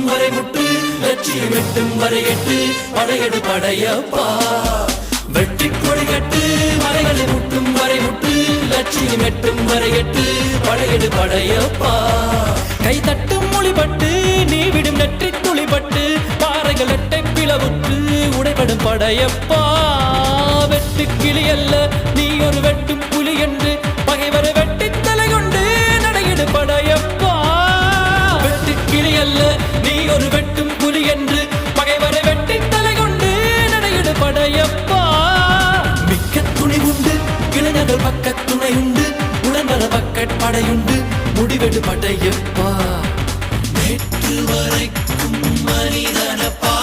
வரை முட்டு லட்சியம் வெட்டும் வரை எட்டு படையெடு படையப்பா வெற்றி கொடி கட்டு மலைகளை முட்டும் வரை முட்டு லட்சியம் எட்டும் வரை எட்டு படையெடு படையப்பா கை தட்டும் மொழிபட்டு நீ விடும் நெற்றி துளிபட்டு பாறைகள் எட்டை பிளவுற்று உடைபடும் படையப்பா வெட்டு கிளி அல்ல நீ ஒரு வெட்டும் புலி என்று பகைவரை வெட்டி தலை கொண்டு நடையிடு படையப்பா வெட்டு கிளி அல்ல நீ ஒரு வெட்டும் புலி என்று பகைவரை வெட்டி தலை கொண்டு நடையிடு படையப்பா மிக்க துணி உண்டு இளைஞர்கள் பக்க துணை உண்டு உடனர பக்க படையுண்டு முடிவெடு படையப்பா நேற்று வரைக்கும் மனிதனப்பா